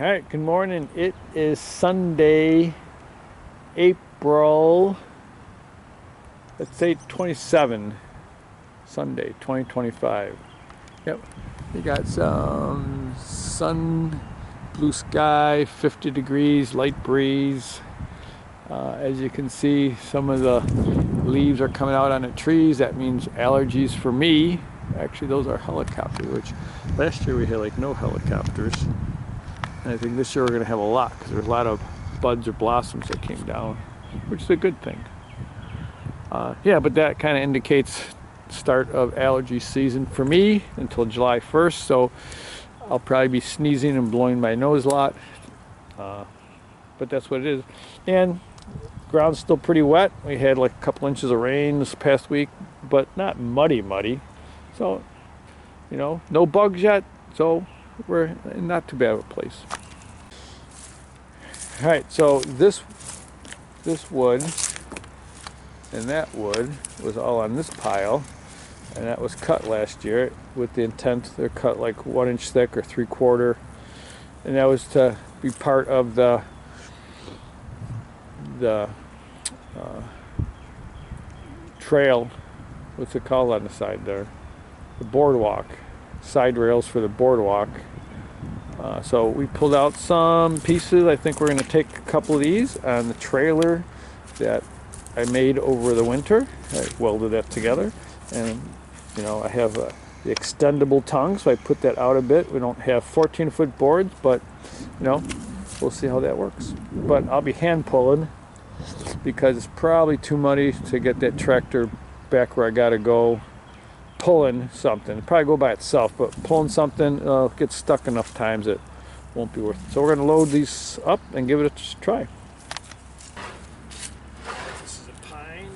All right, good morning. It is Sunday, April, let's say 27, Sunday, 2025. Yep, we got some sun, blue sky, 50 degrees, light breeze. As you can see, some of the leaves are coming out on the trees. That means allergies for me. Actually, those are helicopters, which last year we had like no helicopters. And I think this year we're going to have a lot because there's a lot of buds or blossoms that came down, which is a good thing. Yeah, but that kind of indicates start of allergy season for me until July 1st. So I'll probably be sneezing and blowing my nose a lot. But that's what it is. And ground's still pretty wet. We had like a couple inches of rain this past week, but not muddy. So, you know, no bugs yet. So we're in not too bad of a place. All right, so this wood and that wood was all on this pile, and that was cut last year with the intent they're cut like 1 inch thick or 3/4, and that was to be part of the trail. What's it called on the side there? The boardwalk. Side rails for the boardwalk. So we pulled out some pieces. I think we're going to take a couple of these on the trailer that I made over the winter. I welded that together, and you know I have the extendable tongue, so I put that out a bit. We don't have 14-foot boards, but you know we'll see how that works. But I'll be hand pulling because it's probably too muddy to get that tractor back where I got to go. Pulling something, it'll probably go by itself, but pulling something gets stuck enough times it won't be worth it. So we're going to load these up and give it a try. This is a pine.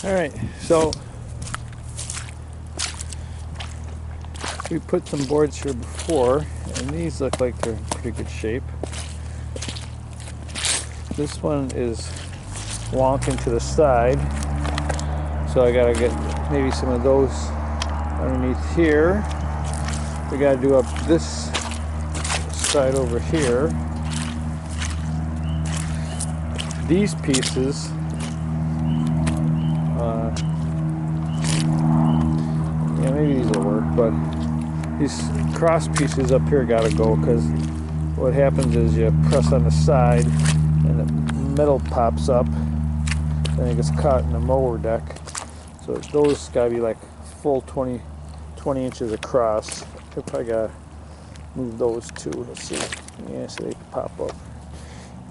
All right, so we put some boards here before, and these look like they're in pretty good shape. This one is wonking to the side, so I gotta get maybe some of those underneath here. We gotta do up this side over here. These pieces, yeah, maybe these will work, but these cross pieces up here gotta go, because what happens is you press on the side and the metal pops up, then it gets caught in the mower deck. So those gotta be like full 20 inches across. I probably gotta move those too. Let's see. Yeah, so they can pop up.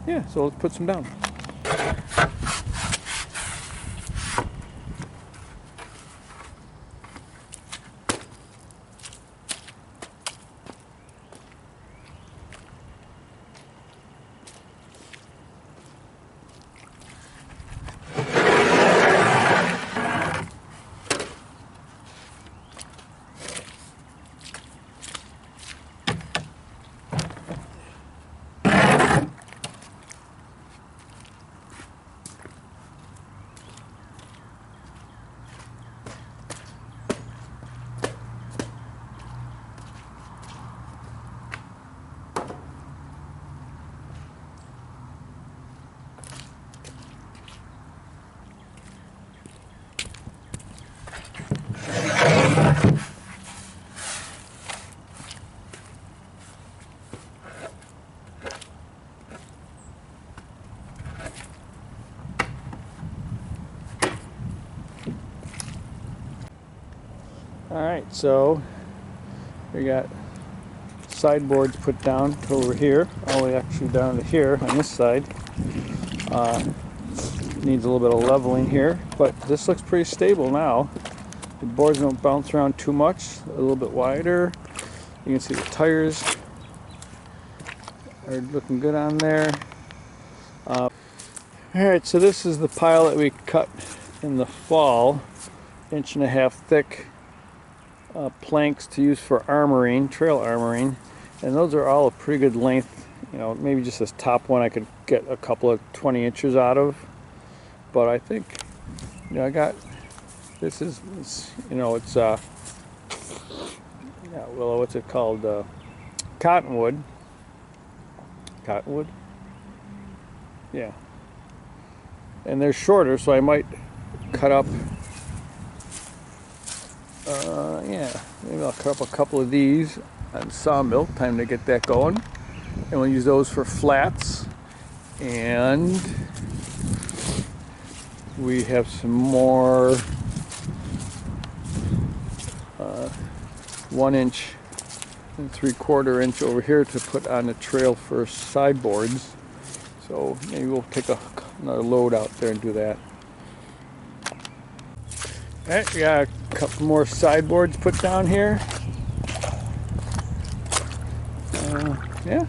Yeah, so let's put some down. Alright, so we got sideboards put down to over here, all the way actually down to here on this side. Needs a little bit of leveling here, but this looks pretty stable now. The boards don't bounce around too much. A little bit wider. You can see the tires are looking good on there. Alright, so this is the pile that we cut in the fall. 1.5 inch thick planks to use for armoring, trail armoring. And those are all a pretty good length. You know, maybe just this top one I could get a couple of 20 inches out of. But I think, you know, I got, this is, you know, it's, yeah, well, what's it called? Cottonwood. Cottonwood? Yeah. And they're shorter, so I might cut up, yeah, maybe I'll cut up a couple of these on sawmill. Time to get that going. And we'll use those for flats. And we have some more 1 inch and 3/4 inch over here to put on the trail for sideboards. So maybe we'll take another load out there and do that. Alright, we got a couple more sideboards put down here. Yeah.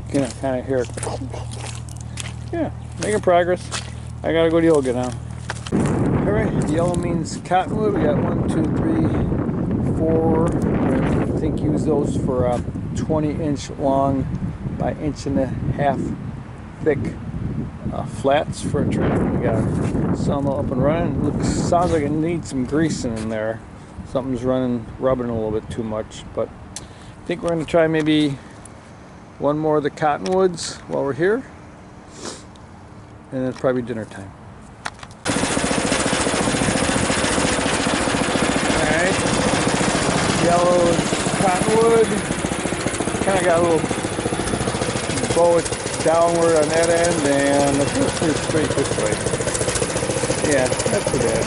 You can kind of hear it. Yeah, making progress. I gotta go to yoga now. Alright, yellow means cottonwood. We got 1, 2, 3, 4. I think use those for 20-inch long by 1.5 inch thick flats for a trail. We got a sawmill up and running. Looks, sounds like it needs some greasing in there. Something's rubbing a little bit too much, but I think we're going to try maybe one more of the cottonwoods while we're here, and then it's probably dinner time. Alright, yellow cottonwood, kind of got a little bow it downward on that end, and it feels pretty straight this way. Yeah, not too bad.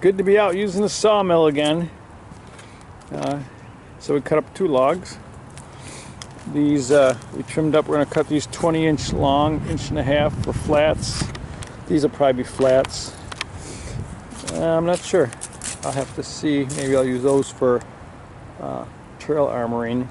Good to be out using the sawmill again. So we cut up 2 logs. These we trimmed up. We're going to cut these 20-inch long, 1.5 inch for flats. These will probably be flats. I'm not sure. I'll have to see. Maybe I'll use those for trail armoring.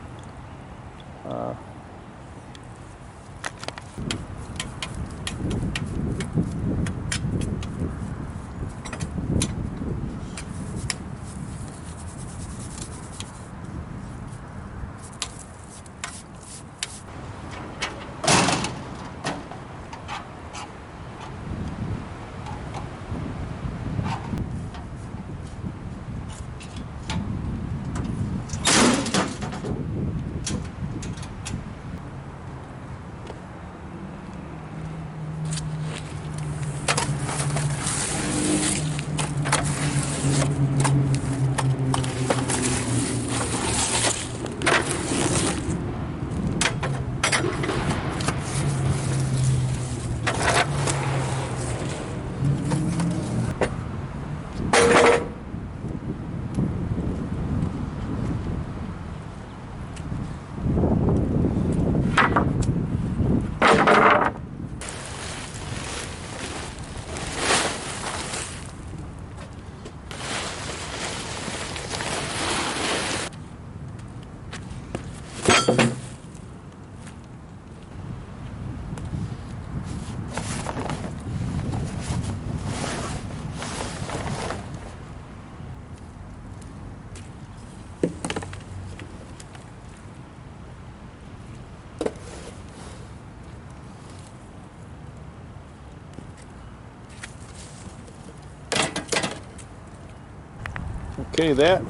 Okay, that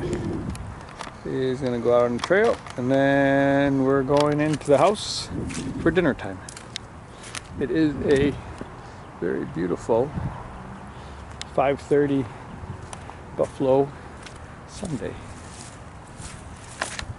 is going to go out on the trail, and then we're going into the house for dinner time. It is a very beautiful 5:30 Buffalo Sunday.